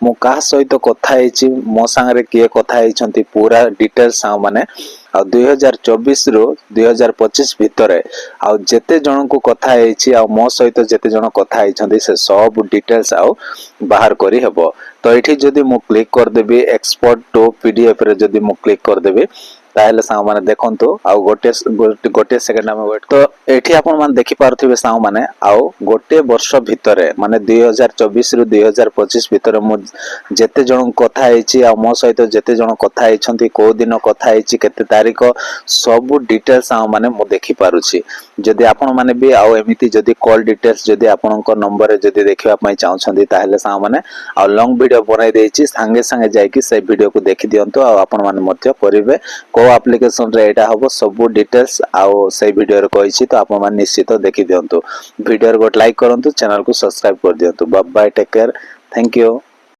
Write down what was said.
मु कहा सहित कथा हेछि मो संगे किए कथा हेछंती पूरा डिटेल्स आ माने आ 2024 रु 2025 भितरे आ जेते जन को कथा हेछि आ मो सहित जेते जन कथा हेछंती से सब डिटेल्स आ बाहर करी हेबो। तो एठी जदि मु क्लिक कर देबी एक्सपोर्ट टू पीडीएफ रे जदि मु क्लिक कर देबी ताहेले साउ माने देखंतु आ गोटे सेकंड हम वेट। तो एठी आपण माने देखि पारथिबे साउ माने आ गोटे वर्ष भितरे माने 2024 रु 2025 भितरे मु जेते जन कथा हेछि आ मो सहित जेते जन कथा हेछंती को दिन कथा हेछि केते तारिख सब डिटेल्स आ माने मु देखि पारुछि। जदि आपण माने भी आ एमिति जदि कॉल डिटेल्स जदि आपनक नंबर रे जदि देखिबा पई चाहछंती ताहेले साउ माने आ लॉन्ग वीडियो बनाई देछि संगे संगे जाय कि से वीडियो को देखि दियंतो आ आपण माने मध्य परिबे को एप्लीकेशन रे एटा हबो सब डिटेल्स आ से वीडियो रे कहिछि। तो आपण माने निश्चित देखि दियंतो वीडियो रे गोट लाइक करंतु चैनल को सब्सक्राइब कर दियंतु। Bye bye take care thank you.